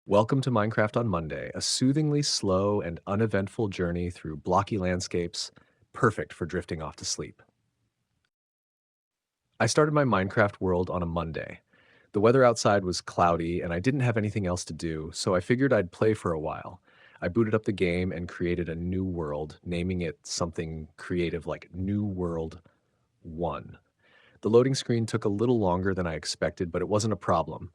Welcome to Minecraft on Monday, a soothingly slow and uneventful journey through blocky landscapes, perfect for drifting off to sleep. I started my Minecraft world on a Monday. The weather outside was cloudy and I didn't have anything else to do, so I figured I'd play for a while. I booted up the game and created a new world, naming it something creative like New World 1. The loading screen took a little longer than I expected, but it wasn't a problem.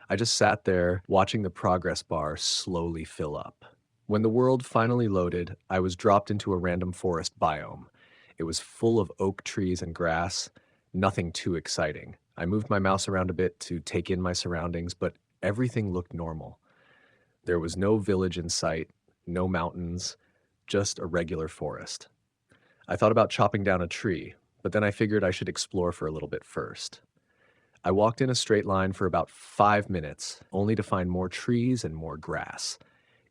I just sat there watching the progress bar slowly fill up. When the world finally loaded, I was dropped into a random forest biome. It was full of oak trees and grass, nothing too exciting. I moved my mouse around a bit to take in my surroundings, but everything looked normal. There was no village in sight, no mountains, just a regular forest. I thought about chopping down a tree, but then I figured I should explore for a little bit first. I walked in a straight line for about 5 minutes, only to find more trees and more grass.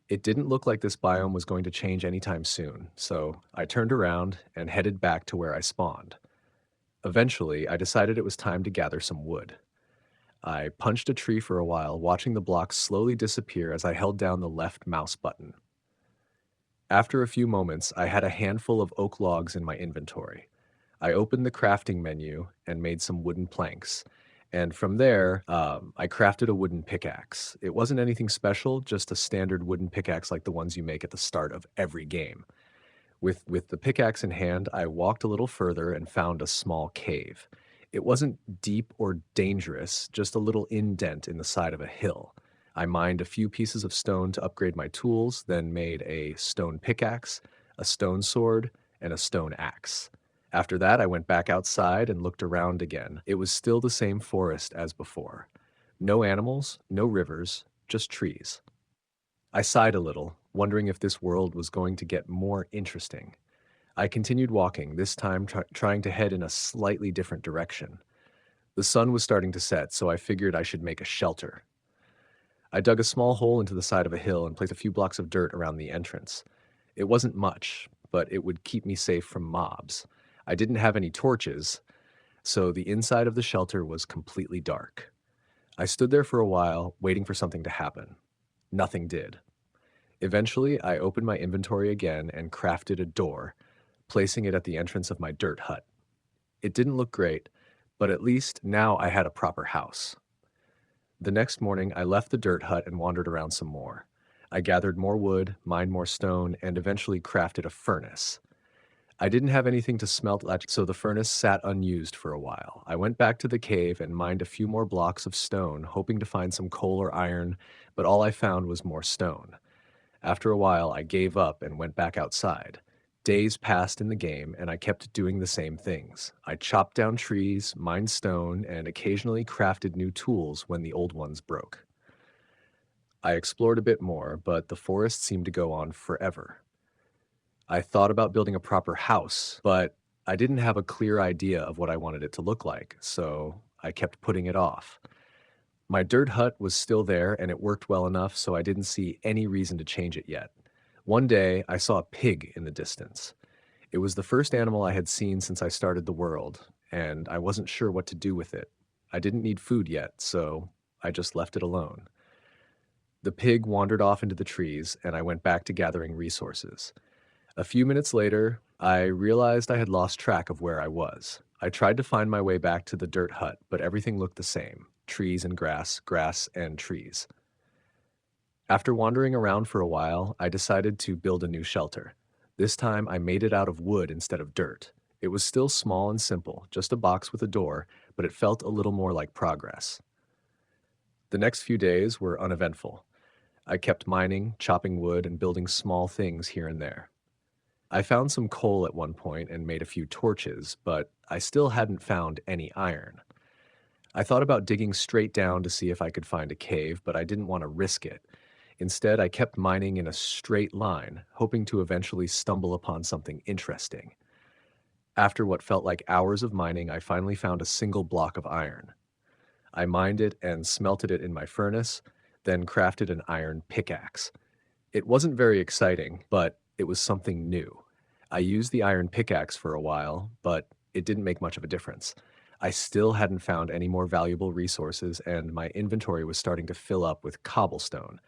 It didn't look like this biome was going to change anytime soon, so I turned around and headed back to where I spawned. Eventually, I decided it was time to gather some wood. I punched a tree for a while, watching the blocks slowly disappear as I held down the left mouse button. After a few moments, I had a handful of oak logs in my inventory. I opened the crafting menu and made some wooden planks. And from there, I crafted a wooden pickaxe. It wasn't anything special, just a standard wooden pickaxe like the ones you make at the start of every game. With the pickaxe in hand, I walked a little further and found a small cave. It wasn't deep or dangerous, just a little indent in the side of a hill. I mined a few pieces of stone to upgrade my tools, then made a stone pickaxe, a stone sword, and a stone axe. After that, I went back outside and looked around again. It was still the same forest as before. No animals, no rivers, just trees. I sighed a little, wondering if this world was going to get more interesting. I continued walking, this time trying to head in a slightly different direction. The sun was starting to set, so I figured I should make a shelter. I dug a small hole into the side of a hill and placed a few blocks of dirt around the entrance. It wasn't much, but it would keep me safe from mobs. I didn't have any torches, so the inside of the shelter was completely dark. I stood there for a while, waiting for something to happen. Nothing did. Eventually, I opened my inventory again and crafted a door, placing it at the entrance of my dirt hut. It didn't look great, but at least now I had a proper house. The next morning, I left the dirt hut and wandered around some more. I gathered more wood, mined more stone, and eventually crafted a furnace. I didn't have anything to smelt at, so the furnace sat unused for a while. I went back to the cave and mined a few more blocks of stone, hoping to find some coal or iron, but all I found was more stone. After a while, I gave up and went back outside. Days passed in the game, and I kept doing the same things. I chopped down trees, mined stone, and occasionally crafted new tools when the old ones broke. I explored a bit more, but the forest seemed to go on forever. I thought about building a proper house, but I didn't have a clear idea of what I wanted it to look like, so I kept putting it off. My dirt hut was still there and it worked well enough, so I didn't see any reason to change it yet. One day, I saw a pig in the distance. It was the first animal I had seen since I started the world, and I wasn't sure what to do with it. I didn't need food yet, so I just left it alone. The pig wandered off into the trees, and I went back to gathering resources. A few minutes later, I realized I had lost track of where I was. I tried to find my way back to the dirt hut, but everything looked the same: trees and grass, grass and trees. After wandering around for a while, I decided to build a new shelter. This time, I made it out of wood instead of dirt. It was still small and simple, just a box with a door, but it felt a little more like progress. The next few days were uneventful. I kept mining, chopping wood, and building small things here and there. I found some coal at one point and made a few torches, but I still hadn't found any iron. I thought about digging straight down to see if I could find a cave, but I didn't want to risk it. Instead, I kept mining in a straight line, hoping to eventually stumble upon something interesting. After what felt like hours of mining, I finally found a single block of iron. I mined it and smelted it in my furnace, then crafted an iron pickaxe. It wasn't very exciting, but it was something new. I used the iron pickaxe for a while, but it didn't make much of a difference. I still hadn't found any more valuable resources, and my inventory was starting to fill up with cobblestone.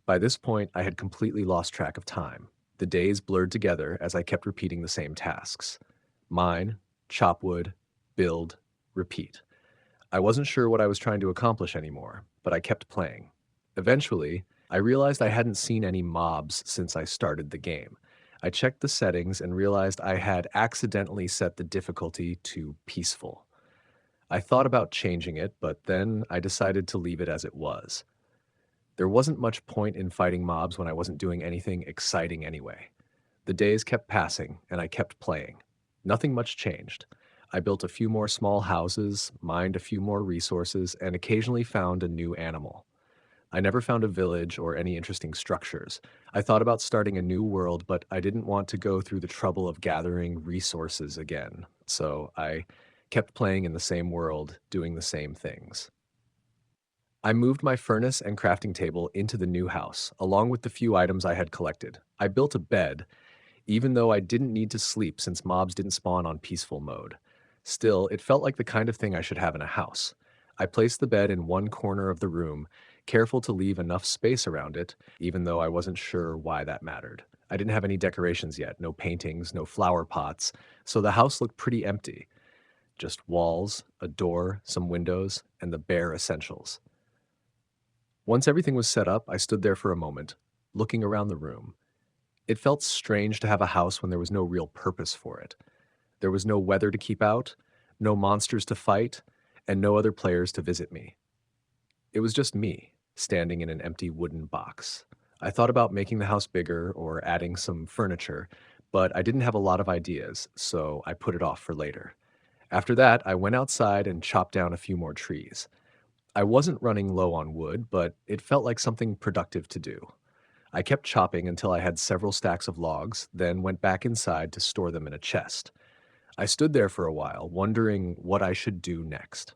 By this point, I had completely lost track of time. The days blurred together as I kept repeating the same tasks: mine, chop wood, build, repeat. I wasn't sure what I was trying to accomplish anymore, but I kept playing. Eventually, I realized I hadn't seen any mobs since I started the game. I checked the settings and realized I had accidentally set the difficulty to peaceful. I thought about changing it, but then I decided to leave it as it was. There wasn't much point in fighting mobs when I wasn't doing anything exciting anyway. The days kept passing, and I kept playing. Nothing much changed. I built a few more small houses, mined a few more resources, and occasionally found a new animal. I never found a village or any interesting structures. I thought about starting a new world, but I didn't want to go through the trouble of gathering resources again. So I kept playing in the same world, doing the same things. I moved my furnace and crafting table into the new house, along with the few items I had collected. I built a bed, even though I didn't need to sleep since mobs didn't spawn on peaceful mode. Still, it felt like the kind of thing I should have in a house. I placed the bed in one corner of the room, careful to leave enough space around it, even though I wasn't sure why that mattered. I didn't have any decorations yet, no paintings, no flower pots, so the house looked pretty empty. Just walls, a door, some windows, and the bare essentials. Once everything was set up, I stood there for a moment, looking around the room. It felt strange to have a house when there was no real purpose for it. There was no weather to keep out, no monsters to fight, and no other players to visit me. It was just me, standing in an empty wooden box. I thought about making the house bigger or adding some furniture, but I didn't have a lot of ideas, so I put it off for later. After that, I went outside and chopped down a few more trees. I wasn't running low on wood, but it felt like something productive to do. I kept chopping until I had several stacks of logs, then went back inside to store them in a chest. I stood there for a while, wondering what I should do next.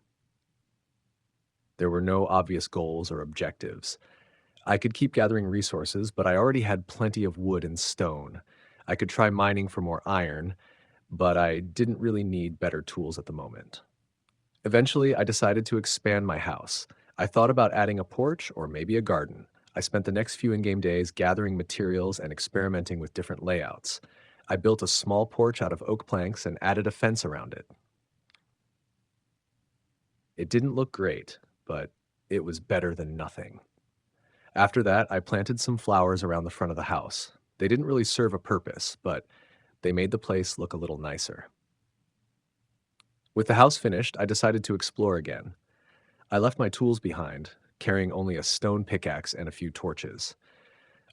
There were no obvious goals or objectives. I could keep gathering resources, but I already had plenty of wood and stone. I could try mining for more iron, but I didn't really need better tools at the moment. Eventually, I decided to expand my house. I thought about adding a porch or maybe a garden. I spent the next few in-game days gathering materials and experimenting with different layouts. I built a small porch out of oak planks and added a fence around it. It didn't look great, but it was better than nothing. After that, I planted some flowers around the front of the house. They didn't really serve a purpose, but they made the place look a little nicer. With the house finished, I decided to explore again. I left my tools behind, carrying only a stone pickaxe and a few torches.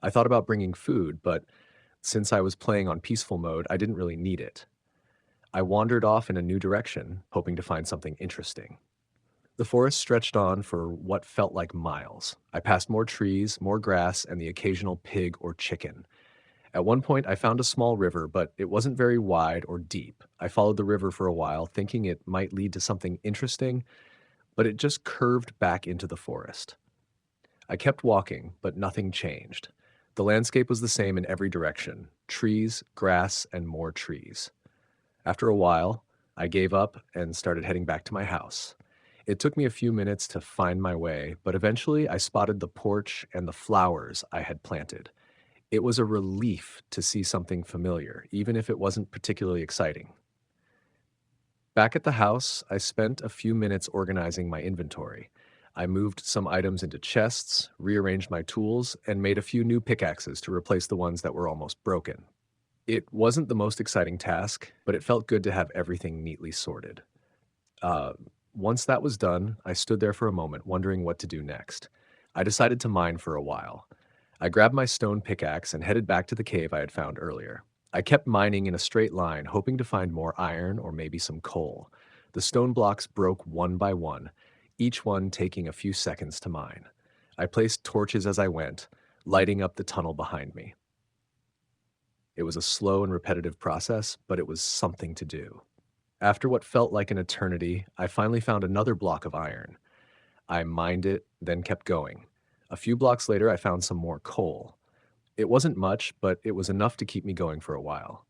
I thought about bringing food, but since I was playing on peaceful mode, I didn't really need it. I wandered off in a new direction, hoping to find something interesting. The forest stretched on for what felt like miles. I passed more trees, more grass, and the occasional pig or chicken. At one point, I found a small river, but it wasn't very wide or deep. I followed the river for a while, thinking it might lead to something interesting, but it just curved back into the forest. I kept walking, but nothing changed. The landscape was the same in every direction: trees, grass, and more trees. After a while, I gave up and started heading back to my house. It took me a few minutes to find my way, but eventually I spotted the porch and the flowers I had planted. It was a relief to see something familiar, even if it wasn't particularly exciting. Back at the house, I spent a few minutes organizing my inventory. I moved some items into chests, rearranged my tools, and made a few new pickaxes to replace the ones that were almost broken. It wasn't the most exciting task, but it felt good to have everything neatly sorted. Uh, Once that was done, I stood there for a moment, wondering what to do next. I decided to mine for a while. I grabbed my stone pickaxe and headed back to the cave I had found earlier. I kept mining in a straight line, hoping to find more iron or maybe some coal. The stone blocks broke one by one, each one taking a few seconds to mine. I placed torches as I went, lighting up the tunnel behind me. It was a slow and repetitive process, but it was something to do. After what felt like an eternity, I finally found another block of iron. I mined it, then kept going. A few blocks later, I found some more coal. It wasn't much, but it was enough to keep me going for a while.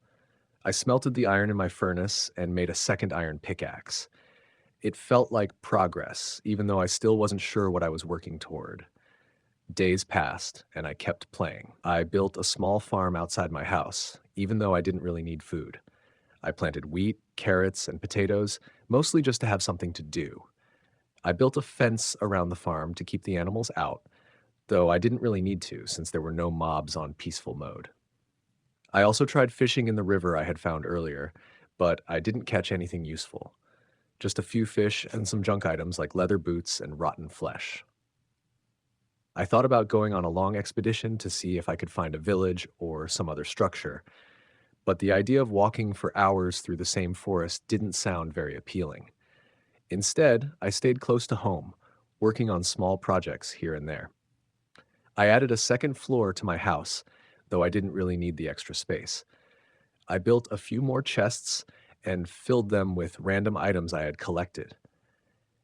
I smelted the iron in my furnace and made a second iron pickaxe. It felt like progress, even though I still wasn't sure what I was working toward. Days passed, and I kept playing. I built a small farm outside my house, even though I didn't really need food. I planted wheat, carrots, and potatoes, mostly just to have something to do. I built a fence around the farm to keep the animals out, though I didn't really need to since there were no mobs on peaceful mode. I also tried fishing in the river I had found earlier, but I didn't catch anything useful. Just a few fish and some junk items like leather boots and rotten flesh. I thought about going on a long expedition to see if I could find a village or some other structure, but the idea of walking for hours through the same forest didn't sound very appealing. Instead, I stayed close to home, working on small projects here and there. I added a second floor to my house, though I didn't really need the extra space. I built a few more chests and filled them with random items I had collected.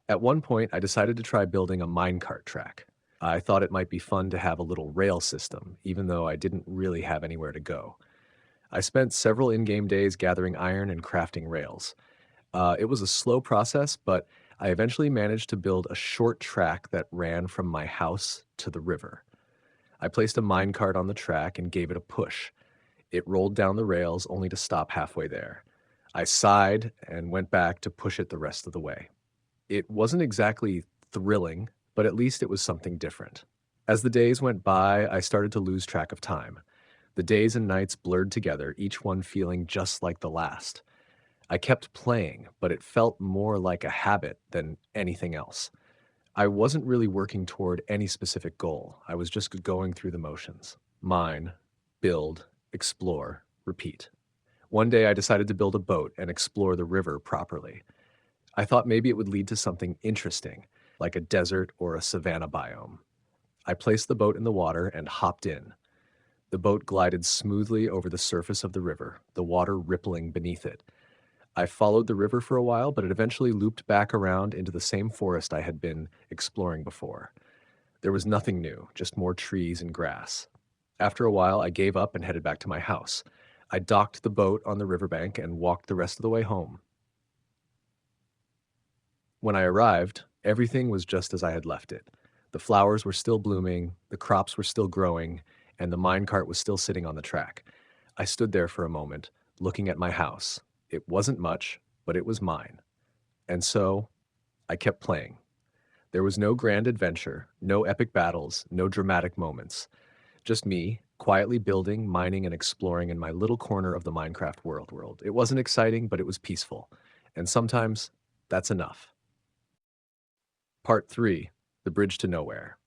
At one point, I decided to try building a minecart track. I thought it might be fun to have a little rail system, even though I didn't really have anywhere to go. I spent several in game days gathering iron and crafting rails. It was a slow process, but I eventually managed to build a short track that ran from my house to the river. I placed a minecart on the track and gave it a push. It rolled down the rails only to stop halfway there. I sighed and went back to push it the rest of the way. It wasn't exactly thrilling, but at least it was something different. As the days went by, I started to lose track of time. The days and nights blurred together, each one feeling just like the last. I kept playing, but it felt more like a habit than anything else. I wasn't really working toward any specific goal. I was just going through the motions. Mine, build, explore, repeat. One day I decided to build a boat and explore the river properly. I thought maybe it would lead to something interesting, like a desert or a savanna biome. I placed the boat in the water and hopped in. The boat glided smoothly over the surface of the river, the water rippling beneath it. I followed the river for a while, but it eventually looped back around into the same forest I had been exploring before. There was nothing new, just more trees and grass. After a while, I gave up and headed back to my house. I docked the boat on the riverbank and walked the rest of the way home. When I arrived, everything was just as I had left it. The flowers were still blooming, the crops were still growing, and the minecart was still sitting on the track. I stood there for a moment, looking at my house. It wasn't much, but it was mine. And so, I kept playing. There was no grand adventure, no epic battles, no dramatic moments. Just me, quietly building, mining, and exploring in my little corner of the Minecraft world. It wasn't exciting, but it was peaceful. And sometimes, that's enough. Part 3: The Bridge to Nowhere.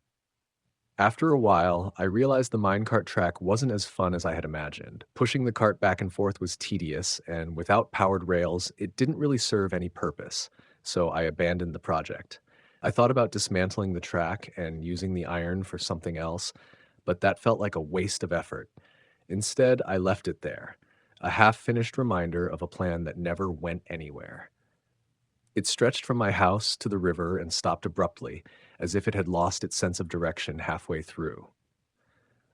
After a while, I realized the minecart track wasn't as fun as I had imagined. Pushing the cart back and forth was tedious, and without powered rails, it didn't really serve any purpose, so I abandoned the project. I thought about dismantling the track and using the iron for something else, but that felt like a waste of effort. Instead, I left it there, a half-finished reminder of a plan that never went anywhere. It stretched from my house to the river and stopped abruptly, as if it had lost its sense of direction halfway through.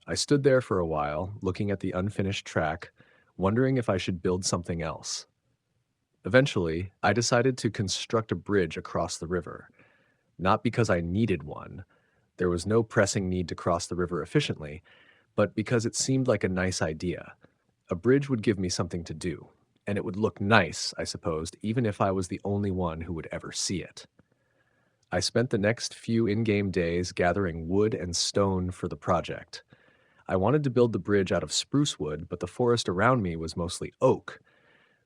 I stood there for a while, looking at the unfinished track, wondering if I should build something else. Eventually, I decided to construct a bridge across the river. Not because I needed one, there was no pressing need to cross the river efficiently, but because it seemed like a nice idea. A bridge would give me something to do, and it would look nice, I supposed, even if I was the only one who would ever see it. I spent the next few in-game days gathering wood and stone for the project. I wanted to build the bridge out of spruce wood, but the forest around me was mostly oak.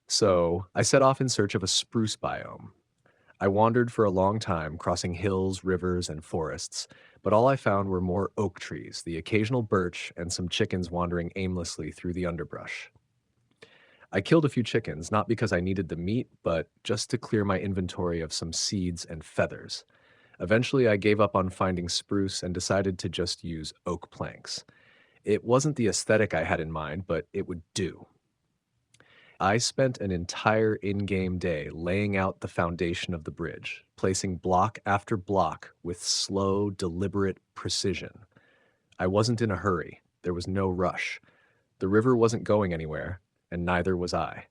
So I set off in search of a spruce biome. I wandered for a long time, crossing hills, rivers, and forests, but all I found were more oak trees, the occasional birch, and some chickens wandering aimlessly through the underbrush. I killed a few chickens, not because I needed the meat, but just to clear my inventory of some seeds and feathers. Eventually, I gave up on finding spruce and decided to just use oak planks. It wasn't the aesthetic I had in mind, but it would do. I spent an entire in-game day laying out the foundation of the bridge, placing block after block with slow, deliberate precision. I wasn't in a hurry. There was no rush. The river wasn't going anywhere, and neither was I.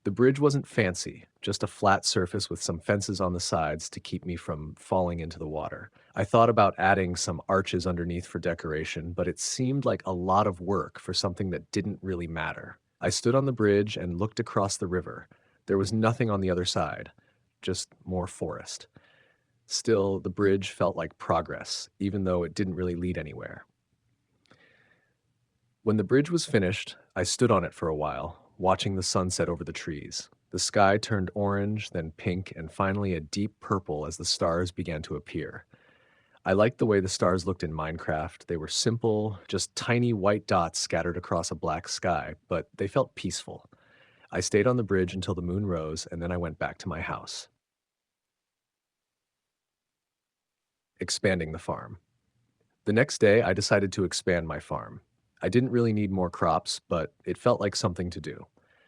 The bridge wasn't fancy, just a flat surface with some fences on the sides to keep me from falling into the water. I thought about adding some arches underneath for decoration, but it seemed like a lot of work for something that didn't really matter. I stood on the bridge and looked across the river. There was nothing on the other side, just more forest. Still, the bridge felt like progress, even though it didn't really lead anywhere. When the bridge was finished, I stood on it for a while, watching the sunset over the trees. The sky turned orange, then pink, and finally a deep purple as the stars began to appear. I liked the way the stars looked in Minecraft. They were simple, just tiny white dots scattered across a black sky, but they felt peaceful. I stayed on the bridge until the moon rose, and then I went back to my house. Expanding the farm. The next day, I decided to expand my farm. I didn't really need more crops, but it felt like something to do.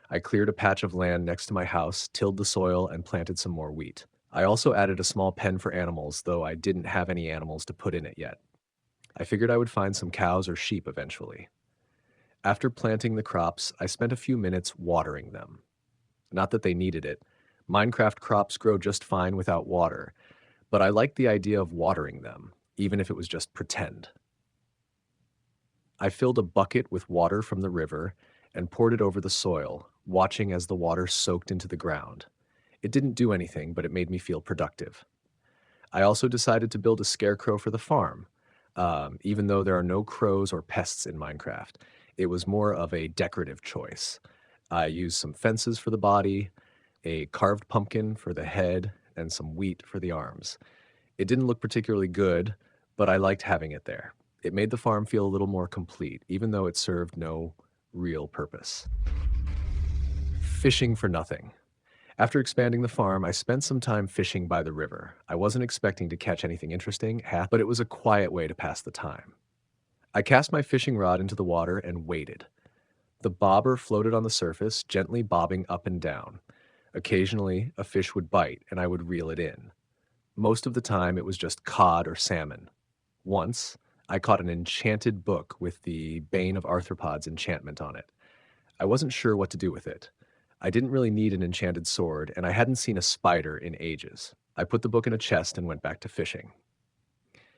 I cleared a patch of land next to my house, tilled the soil, and planted some more wheat. I also added a small pen for animals, though I didn't have any animals to put in it yet. I figured I would find some cows or sheep eventually. After planting the crops, I spent a few minutes watering them. Not that they needed it. Minecraft crops grow just fine without water, but I liked the idea of watering them, even if it was just pretend. I filled a bucket with water from the river and poured it over the soil, watching as the water soaked into the ground. It didn't do anything, but it made me feel productive. I also decided to build a scarecrow for the farm. Even though there are no crows or pests in Minecraft, it was more of a decorative choice. I used some fences for the body, a carved pumpkin for the head, and some wheat for the arms. It didn't look particularly good, but I liked having it there. It made the farm feel a little more complete, even though it served no real purpose. Fishing for nothing. After expanding the farm, I spent some time fishing by the river. I wasn't expecting to catch anything interesting, but it was a quiet way to pass the time. I cast my fishing rod into the water and waited. The bobber floated on the surface, gently bobbing up and down. Occasionally, a fish would bite, and I would reel it in. Most of the time, it was just cod or salmon. Once, I caught an enchanted book with the Bane of Arthropods enchantment on it. I wasn't sure what to do with it. I didn't really need an enchanted sword, and I hadn't seen a spider in ages. I put the book in a chest and went back to fishing.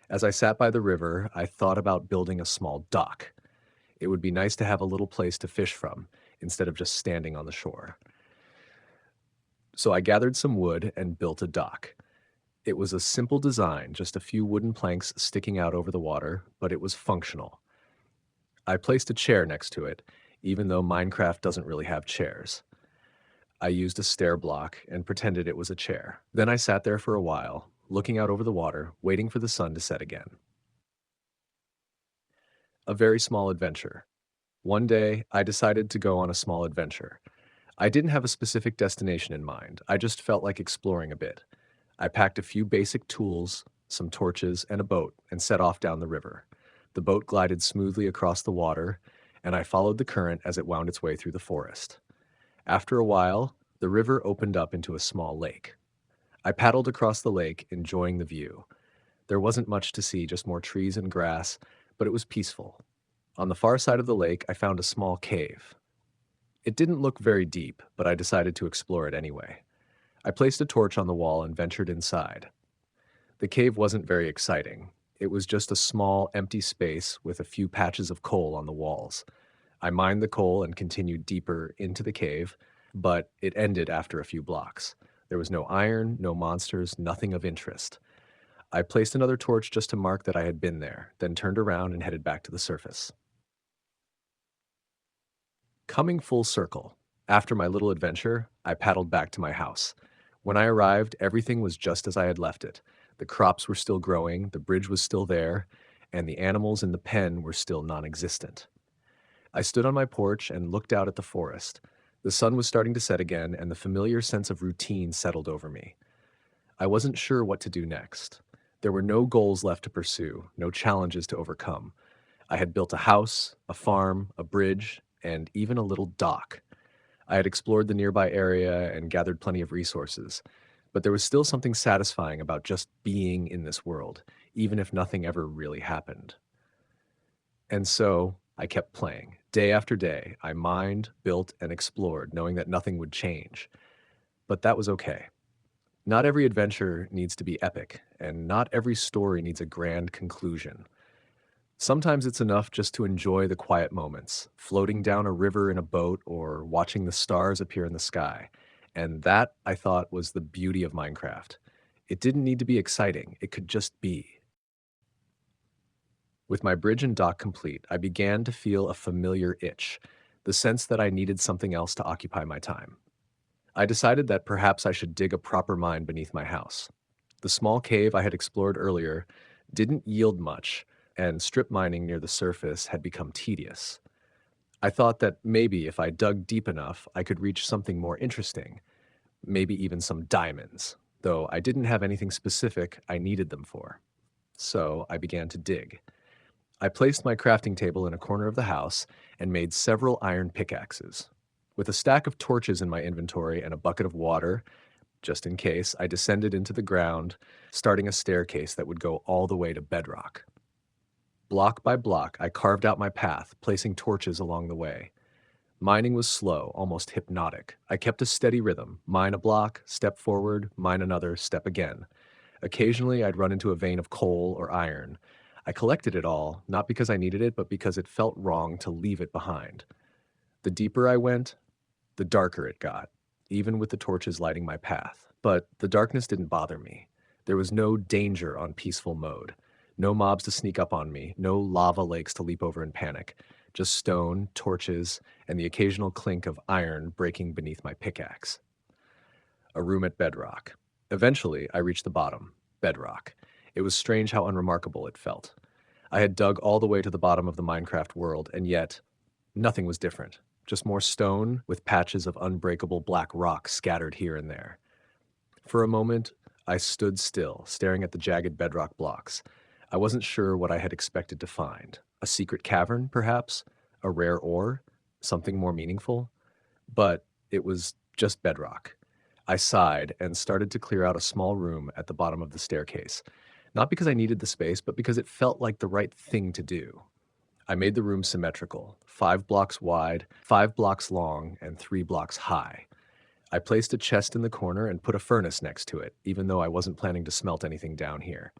As I sat by the river, I thought about building a small dock. It would be nice to have a little place to fish from, instead of just standing on the shore. So I gathered some wood and built a dock. It was a simple design, just a few wooden planks sticking out over the water, but it was functional. I placed a chair next to it, even though Minecraft doesn't really have chairs. I used a stair block and pretended it was a chair. Then I sat there for a while, looking out over the water, waiting for the sun to set again. A very small adventure. One day, I decided to go on a small adventure. I didn't have a specific destination in mind, I just felt like exploring a bit. I packed a few basic tools, some torches, and a boat, and set off down the river. The boat glided smoothly across the water, and I followed the current as it wound its way through the forest. After a while, the river opened up into a small lake. I paddled across the lake, enjoying the view. There wasn't much to see, just more trees and grass, but it was peaceful. On the far side of the lake, I found a small cave. It didn't look very deep, but I decided to explore it anyway. I placed a torch on the wall and ventured inside. The cave wasn't very exciting. It was just a small, empty space with a few patches of coal on the walls. I mined the coal and continued deeper into the cave, but it ended after a few blocks. There was no iron, no monsters, nothing of interest. I placed another torch just to mark that I had been there, then turned around and headed back to the surface. Coming full circle, after my little adventure, I paddled back to my house. When I arrived, everything was just as I had left it. The crops were still growing, the bridge was still there, and the animals in the pen were still non existent. I stood on my porch and looked out at the forest. The sun was starting to set again, and the familiar sense of routine settled over me. I wasn't sure what to do next. There were no goals left to pursue, no challenges to overcome. I had built a house, a farm, a bridge, and even a little dock. I had explored the nearby area and gathered plenty of resources, but there was still something satisfying about just being in this world, even if nothing ever really happened. And so I kept playing. Day after day, I mined, built, and explored, knowing that nothing would change. But that was okay. Not every adventure needs to be epic, and not every story needs a grand conclusion. Sometimes it's enough just to enjoy the quiet moments, floating down a river in a boat or watching the stars appear in the sky. And that, I thought, was the beauty of Minecraft. It didn't need to be exciting, it could just be. With my bridge and dock complete, I began to feel a familiar itch, the sense that I needed something else to occupy my time. I decided that perhaps I should dig a proper mine beneath my house. The small cave I had explored earlier didn't yield much, and strip mining near the surface had become tedious. I thought that maybe if I dug deep enough, I could reach something more interesting, maybe even some diamonds, though I didn't have anything specific I needed them for. So I began to dig. I placed my crafting table in a corner of the house and made several iron pickaxes. With a stack of torches in my inventory and a bucket of water, just in case, I descended into the ground, starting a staircase that would go all the way to bedrock. Block by block, I carved out my path, placing torches along the way. Mining was slow, almost hypnotic. I kept a steady rhythm, mine a block, step forward, mine another, step again. Occasionally, I'd run into a vein of coal or iron. I collected it all, not because I needed it, but because it felt wrong to leave it behind. The deeper I went, the darker it got, even with the torches lighting my path. But the darkness didn't bother me. There was no danger on peaceful mode. No mobs to sneak up on me, no lava lakes to leap over in panic. Just stone, torches, and the occasional clink of iron breaking beneath my pickaxe. A room at bedrock. Eventually, I reached the bottom, bedrock. It was strange how unremarkable it felt. I had dug all the way to the bottom of the Minecraft world, and yet nothing was different. Just more stone with patches of unbreakable black rock scattered here and there. For a moment, I stood still, staring at the jagged bedrock blocks. I wasn't sure what I had expected to find. A secret cavern, perhaps? A rare ore? Something more meaningful? But it was just bedrock. I sighed and started to clear out a small room at the bottom of the staircase. Not because I needed the space, but because it felt like the right thing to do. I made the room symmetrical, 5 blocks wide, 5 blocks long, and 3 blocks high. I placed a chest in the corner and put a furnace next to it, even though I wasn't planning to smelt anything down here.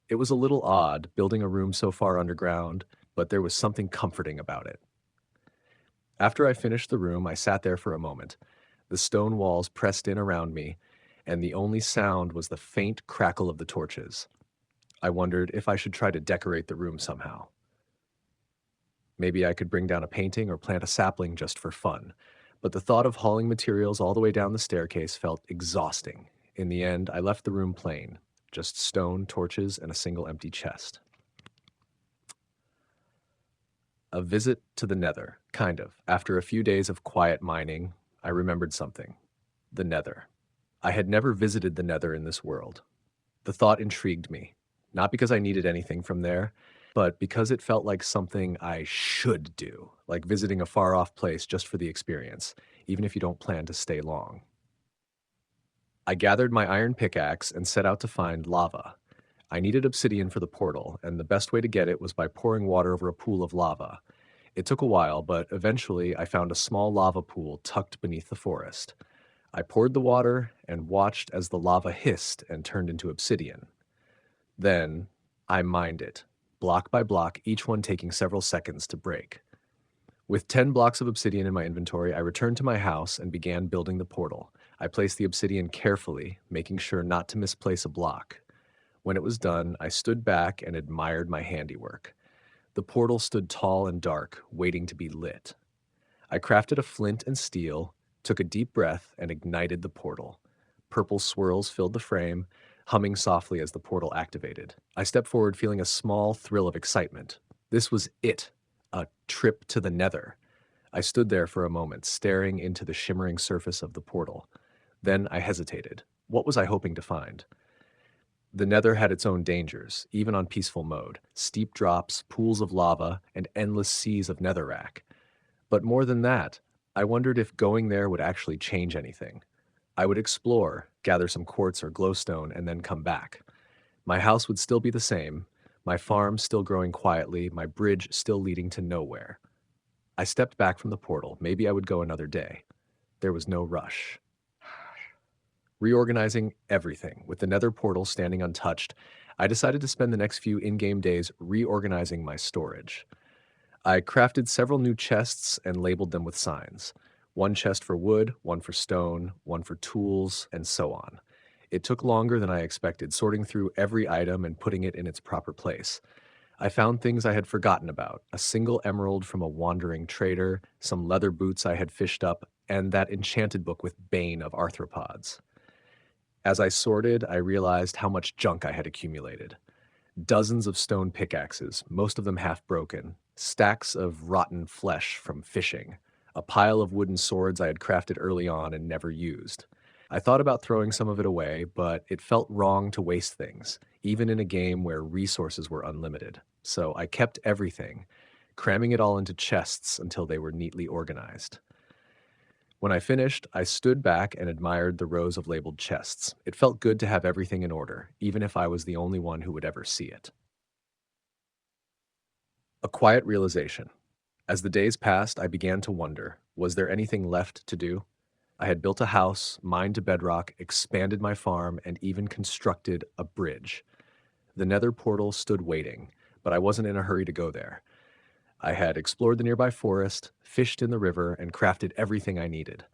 It was a little odd building a room so far underground, but there was something comforting about it. After I finished the room, I sat there for a moment. The stone walls pressed in around me, and the only sound was the faint crackle of the torches. I wondered if I should try to decorate the room somehow. Maybe I could bring down a painting or plant a sapling just for fun. But the thought of hauling materials all the way down the staircase felt exhausting. In the end, I left the room plain, just stone, torches, and a single empty chest. A visit to the Nether, kind of. After a few days of quiet mining, I remembered something. The Nether. I had never visited the Nether in this world. The thought intrigued me, not because I needed anything from there, but because it felt like something I should do, like visiting a far off place just for the experience, even if you don't plan to stay long. I gathered my iron pickaxe and set out to find lava. I needed obsidian for the portal, and the best way to get it was by pouring water over a pool of lava. It took a while, but eventually I found a small lava pool tucked beneath the forest. I poured the water and watched as the lava hissed and turned into obsidian. Then I mined it, block by block, each one taking several seconds to break. With 10 blocks of obsidian in my inventory, I returned to my house and began building the portal. I placed the obsidian carefully, making sure not to misplace a block. When it was done, I stood back and admired my handiwork. The portal stood tall and dark, waiting to be lit. I crafted a flint and steel, took a deep breath, and ignited the portal. Purple swirls filled the frame, humming softly as the portal activated. I stepped forward feeling a small thrill of excitement. This was it, a trip to the Nether. I stood there for a moment, staring into the shimmering surface of the portal. Then I hesitated. What was I hoping to find? The Nether had its own dangers, even on peaceful mode. Steep drops, pools of lava, and endless seas of netherrack. But more than that, I wondered if going there would actually change anything. I would explore, gather some quartz or glowstone, and then come back. My house would still be the same, my farm still growing quietly, my bridge still leading to nowhere. I stepped back from the portal. Maybe I would go another day. There was no rush. Reorganizing everything, with the nether portal standing untouched, I decided to spend the next few in game days reorganizing my storage. I crafted several new chests and labeled them with signs. One chest for wood, one for stone, one for tools, and so on. It took longer than I expected, sorting through every item and putting it in its proper place. I found things I had forgotten about: a single emerald from a wandering trader, some leather boots I had fished up, and that enchanted book with Bane of Arthropods. As I sorted, I realized how much junk I had accumulated. Dozens of stone pickaxes, most of them half broken, stacks of rotten flesh from fishing, a pile of wooden swords I had crafted early on and never used. I thought about throwing some of it away, but it felt wrong to waste things, even in a game where resources were unlimited. So I kept everything, cramming it all into chests until they were neatly organized. When I finished, I stood back and admired the rows of labeled chests. It felt good to have everything in order, even if I was the only one who would ever see it. A quiet realization. As the days passed, I began to wonder, was there anything left to do? I had built a house, mined to bedrock, expanded my farm, and even constructed a bridge. The nether portal stood waiting, but I wasn't in a hurry to go there. I had explored the nearby forest, fished in the river, and crafted everything I needed.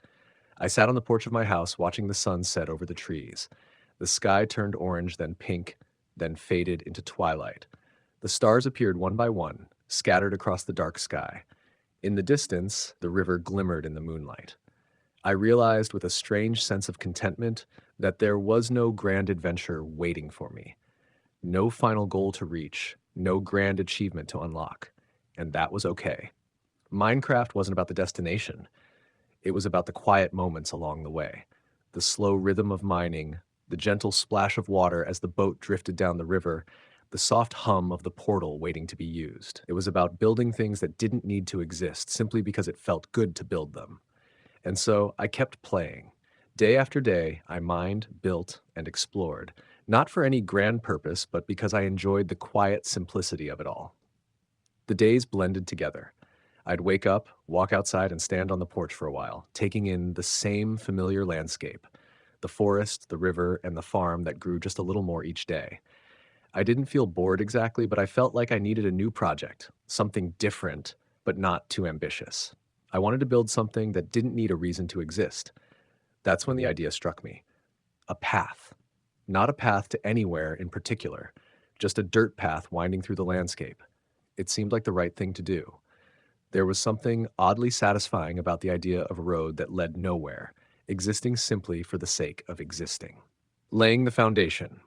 I sat on the porch of my house watching the sun set over the trees. The sky turned orange, then pink, then faded into twilight. The stars appeared one by one, scattered across the dark sky. In the distance, the river glimmered in the moonlight. I realized with a strange sense of contentment that there was no grand adventure waiting for me, no final goal to reach, no grand achievement to unlock, and that was okay. Minecraft wasn't about the destination. It was about the quiet moments along the way, the slow rhythm of mining, the gentle splash of water as the boat drifted down the river, the soft hum of the portal waiting to be used. It was about building things that didn't need to exist simply because it felt good to build them. And so I kept playing. Day after day, I mined, built, and explored, not for any grand purpose, but because I enjoyed the quiet simplicity of it all. The days blended together. I'd wake up, walk outside, and stand on the porch for a while, taking in the same familiar landscape: the forest, the river, and the farm that grew just a little more each day. I didn't feel bored exactly, but I felt like I needed a new project, something different, but not too ambitious. I wanted to build something that didn't need a reason to exist. That's when the idea struck me: a path. Not a path to anywhere in particular, just a dirt path winding through the landscape. It seemed like the right thing to do. There was something oddly satisfying about the idea of a road that led nowhere, existing simply for the sake of existing. Laying the foundation.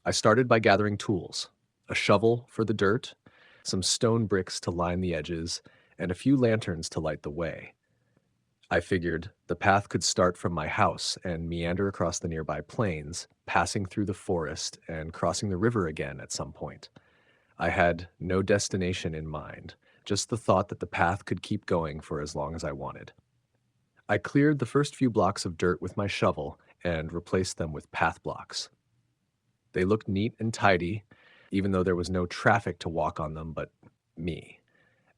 I started by gathering tools: a shovel for the dirt, some stone bricks to line the edges, and a few lanterns to light the way. I figured the path could start from my house and meander across the nearby plains, passing through the forest and crossing the river again at some point. I had no destination in mind, just the thought that the path could keep going for as long as I wanted. I cleared the first few blocks of dirt with my shovel and replaced them with path blocks. They looked neat and tidy, even though there was no traffic to walk on them but me.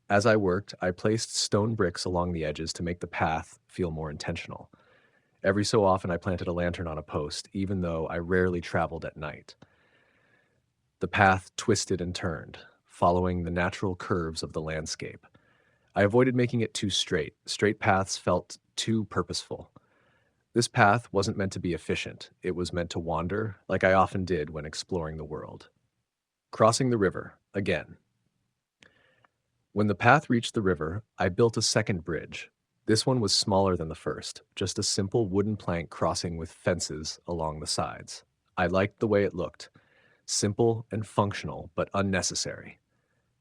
As I worked, I placed stone bricks along the edges to make the path feel more intentional. Every so often, I planted a lantern on a post, even though I rarely traveled at night. The path twisted and turned, following the natural curves of the landscape. I avoided making it too straight. Straight paths felt too purposeful. This path wasn't meant to be efficient. It was meant to wander, like I often did when exploring the world. Crossing the river, again. When the path reached the river, I built a second bridge. This one was smaller than the first, just a simple wooden plank crossing with fences along the sides. I liked the way it looked: simple and functional, but unnecessary.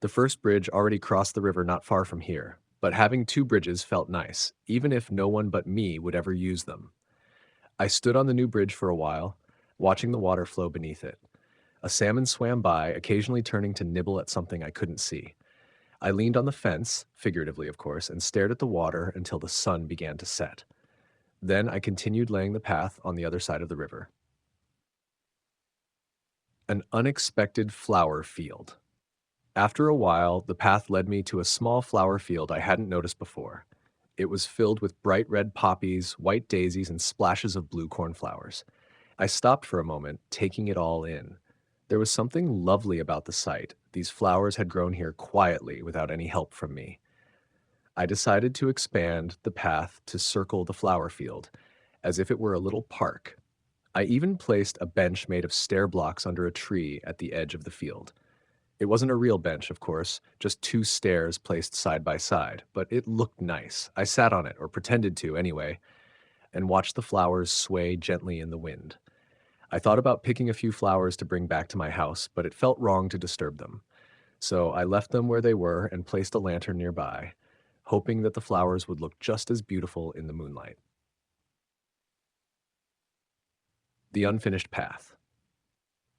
The first bridge already crossed the river not far from here, but having two bridges felt nice, even if no one but me would ever use them. I stood on the new bridge for a while, watching the water flow beneath it. A salmon swam by, occasionally turning to nibble at something I couldn't see. I leaned on the fence, figuratively of course, and stared at the water until the sun began to set. Then I continued laying the path on the other side of the river. An unexpected flower field. After a while, the path led me to a small flower field I hadn't noticed before. It was filled with bright red poppies, white daisies, and splashes of blue cornflowers. I stopped for a moment, taking it all in. There was something lovely about the sight. These flowers had grown here quietly without any help from me. I decided to expand the path to circle the flower field, as if it were a little park. I even placed a bench made of stair blocks under a tree at the edge of the field. It wasn't a real bench, of course, just two stairs placed side by side, but it looked nice. I sat on it, or pretended to anyway, and watched the flowers sway gently in the wind. I thought about picking a few flowers to bring back to my house, but it felt wrong to disturb them. So I left them where they were and placed a lantern nearby, hoping that the flowers would look just as beautiful in the moonlight. The unfinished path.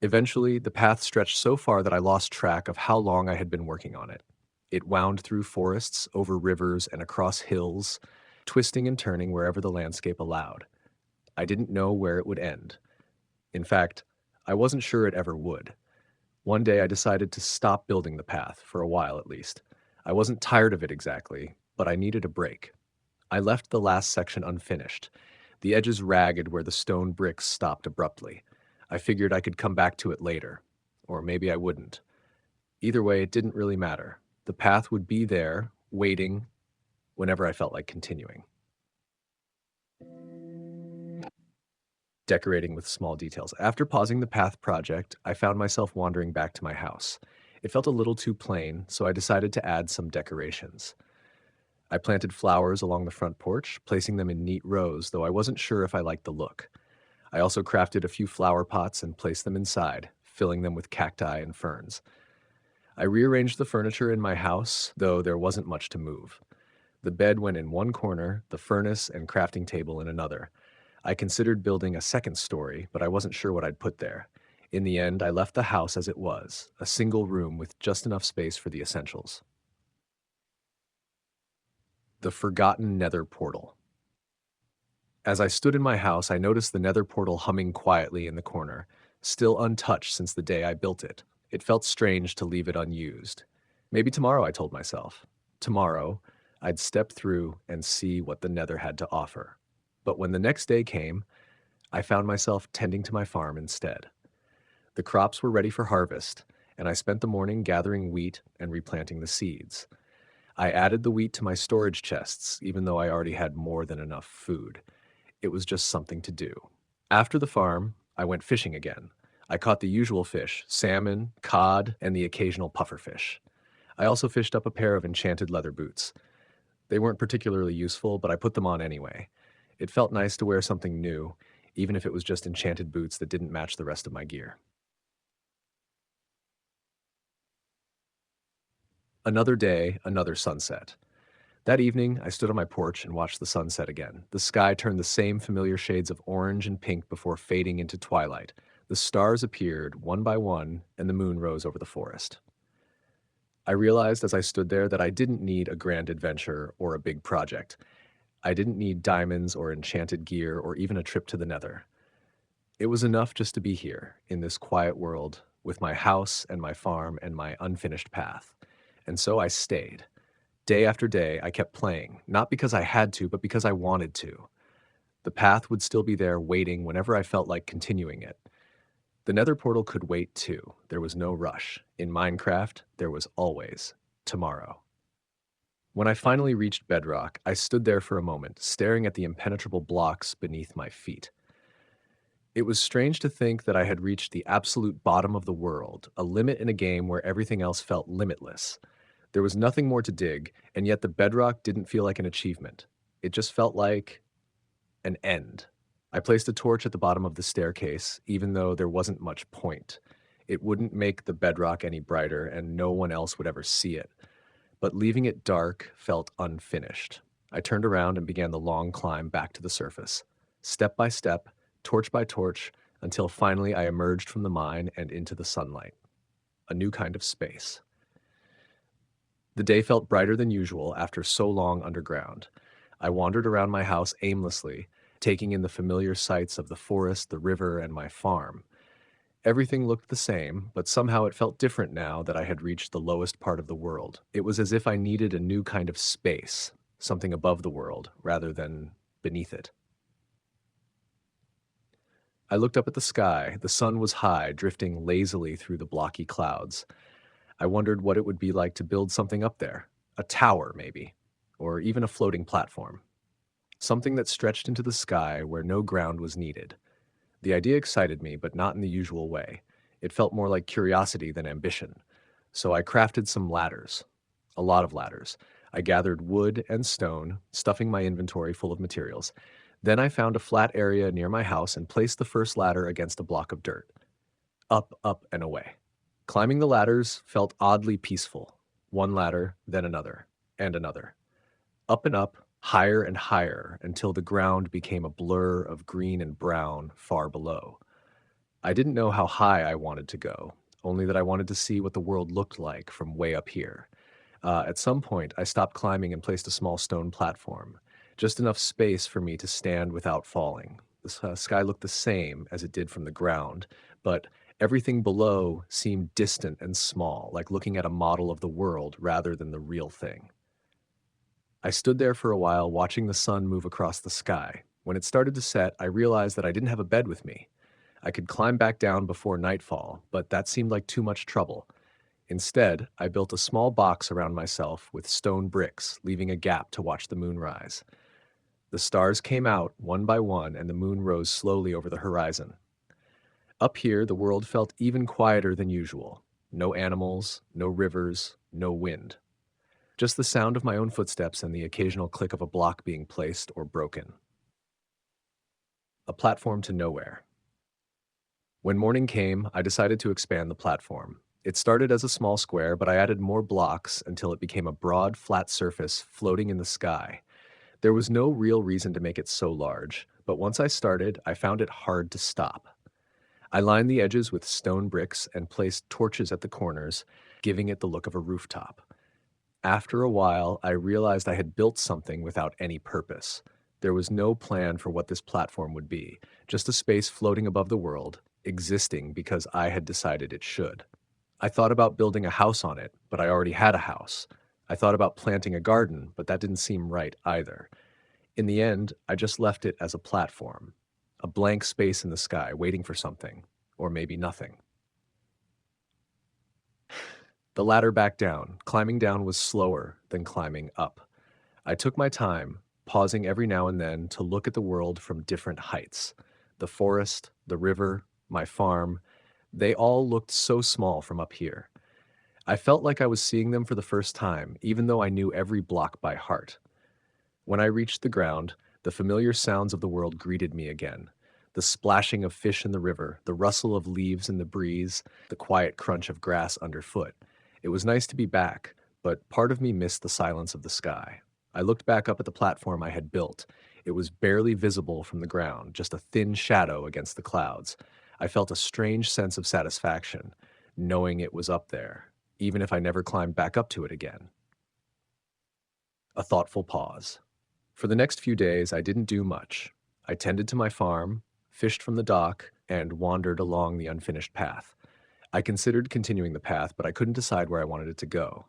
Eventually, the path stretched so far that I lost track of how long I had been working on it. It wound through forests, over rivers, and across hills, twisting and turning wherever the landscape allowed. I didn't know where it would end. In fact, I wasn't sure it ever would. One day I decided to stop building the path, for a while at least. I wasn't tired of it exactly, but I needed a break. I left the last section unfinished, the edges ragged where the stone bricks stopped abruptly. I figured I could come back to it later, or maybe I wouldn't. Either way, it didn't really matter. The path would be there, waiting, whenever I felt like continuing. Decorating with small details. After pausing the path project, I found myself wandering back to my house. It felt a little too plain, so I decided to add some decorations. I planted flowers along the front porch, placing them in neat rows, though I wasn't sure if I liked the look. I also crafted a few flower pots and placed them inside, filling them with cacti and ferns. I rearranged the furniture in my house, though there wasn't much to move. The bed went in one corner, the furnace and crafting table in another. I considered building a second story, but I wasn't sure what I'd put there. In the end, I left the house as it was, a single room with just enough space for the essentials. The forgotten nether portal. As I stood in my house, I noticed the nether portal humming quietly in the corner, still untouched since the day I built it. It felt strange to leave it unused. Maybe tomorrow, I told myself. Tomorrow, I'd step through and see what the nether had to offer. But when the next day came, I found myself tending to my farm instead. The crops were ready for harvest, and I spent the morning gathering wheat and replanting the seeds. I added the wheat to my storage chests, even though I already had more than enough food. It was just something to do. After the farm, I went fishing again. I caught the usual fish, salmon, cod, and the occasional pufferfish. I also fished up a pair of enchanted leather boots. They weren't particularly useful, but I put them on anyway. It felt nice to wear something new, even if it was just enchanted boots that didn't match the rest of my gear. Another day, another sunset. That evening, I stood on my porch and watched the sunset again. The sky turned the same familiar shades of orange and pink before fading into twilight. The stars appeared one by one, and the moon rose over the forest. I realized as I stood there that I didn't need a grand adventure or a big project. I didn't need diamonds or enchanted gear or even a trip to the nether. It was enough just to be here, in this quiet world, with my house and my farm and my unfinished path. And so I stayed. Day after day, I kept playing, not because I had to, but because I wanted to. The path would still be there waiting whenever I felt like continuing it. The nether portal could wait too. There was no rush. In Minecraft, there was always tomorrow. When I finally reached bedrock, I stood there for a moment, staring at the impenetrable blocks beneath my feet. It was strange to think that I had reached the absolute bottom of the world, a limit in a game where everything else felt limitless. There was nothing more to dig, and yet the bedrock didn't feel like an achievement. It just felt like an end. I placed a torch at the bottom of the staircase, even though there wasn't much point. It wouldn't make the bedrock any brighter, and no one else would ever see it. But leaving it dark felt unfinished. I turned around and began the long climb back to the surface. Step by step, torch by torch, until finally I emerged from the mine and into the sunlight. A new kind of space. The day felt brighter than usual after so long underground. I wandered around my house aimlessly, taking in the familiar sights of the forest, the river, and my farm. Everything looked the same, but somehow it felt different now that I had reached the lowest part of the world. It was as if I needed a new kind of space, something above the world rather than beneath it. I looked up at the sky. The sun was high, drifting lazily through the blocky clouds. I wondered what it would be like to build something up there. A tower, maybe, or even a floating platform. Something that stretched into the sky where no ground was needed. The idea excited me, but not in the usual way. It felt more like curiosity than ambition. So I crafted some ladders. A lot of ladders. I gathered wood and stone, stuffing my inventory full of materials. Then I found a flat area near my house and placed the first ladder against a block of dirt. Up, up, and away. Climbing the ladders felt oddly peaceful. One ladder, then another, and another. Up and up, higher and higher, until the ground became a blur of green and brown far below. I didn't know how high I wanted to go, only that I wanted to see what the world looked like from way up here. At some point, I stopped climbing and placed a small stone platform, just enough space for me to stand without falling. The sky looked the same as it did from the ground, but everything below seemed distant and small, like looking at a model of the world rather than the real thing. I stood there for a while watching the sun move across the sky. When it started to set, I realized that I didn't have a bed with me. I could climb back down before nightfall, but that seemed like too much trouble. Instead, I built a small box around myself with stone bricks, leaving a gap to watch the moon rise. The stars came out one by one, and the moon rose slowly over the horizon. Up here, the world felt even quieter than usual. No animals, no rivers, no wind. Just the sound of my own footsteps and the occasional click of a block being placed or broken. A platform to nowhere. When morning came, I decided to expand the platform. It started as a small square, but I added more blocks until it became a broad, flat surface floating in the sky. There was no real reason to make it so large, but once I started, I found it hard to stop. I lined the edges with stone bricks and placed torches at the corners, giving it the look of a rooftop. After a while, I realized I had built something without any purpose. There was no plan for what this platform would be, just a space floating above the world, existing because I had decided it should. I thought about building a house on it, but I already had a house. I thought about planting a garden, but that didn't seem right either. In the end, I just left it as a platform, a blank space in the sky waiting for something, or maybe nothing. The ladder back down. Climbing down was slower than climbing up. I took my time, pausing every now and then to look at the world from different heights. The forest, the river, my farm, they all looked so small from up here. I felt like I was seeing them for the first time, even though I knew every block by heart. When I reached the ground, the familiar sounds of the world greeted me again. The splashing of fish in the river, the rustle of leaves in the breeze, the quiet crunch of grass underfoot. It was nice to be back, but part of me missed the silence of the sky. I looked back up at the platform I had built. It was barely visible from the ground, just a thin shadow against the clouds. I felt a strange sense of satisfaction, knowing it was up there, even if I never climbed back up to it again. A thoughtful pause. For the next few days, I didn't do much. I tended to my farm, fished from the dock, and wandered along the unfinished path. I considered continuing the path, but I couldn't decide where I wanted it to go.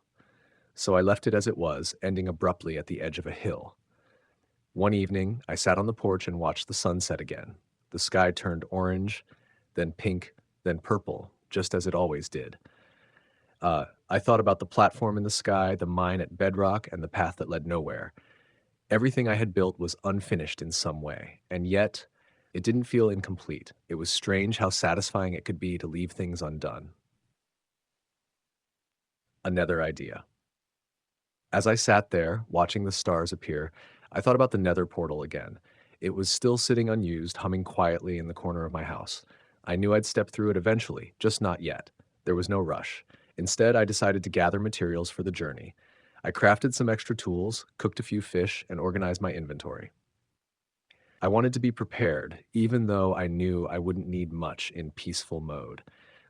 So I left it as it was, ending abruptly at the edge of a hill. One evening, I sat on the porch and watched the sun set again. The sky turned orange, then pink, then purple, just as it always did. I thought about the platform in the sky, the mine at bedrock, and the path that led nowhere. Everything I had built was unfinished in some way, and yet it didn't feel incomplete. It was strange how satisfying it could be to leave things undone. Another idea. As I sat there, watching the stars appear, I thought about the nether portal again. It was still sitting unused, humming quietly in the corner of my house. I knew I'd step through it eventually, just not yet. There was no rush. Instead, I decided to gather materials for the journey. I crafted some extra tools, cooked a few fish, and organized my inventory. I wanted to be prepared, even though I knew I wouldn't need much in peaceful mode.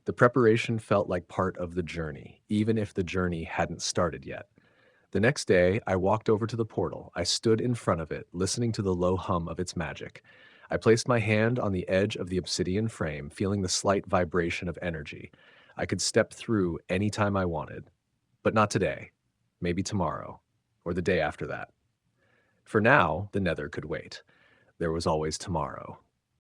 The preparation felt like part of the journey, even if the journey hadn't started yet. The next day, I walked over to the portal. I stood in front of it, listening to the low hum of its magic. I placed my hand on the edge of the obsidian frame, feeling the slight vibration of energy. I could step through any time I wanted, but not today. Maybe tomorrow, or the day after that. For now, the nether could wait. There was always tomorrow.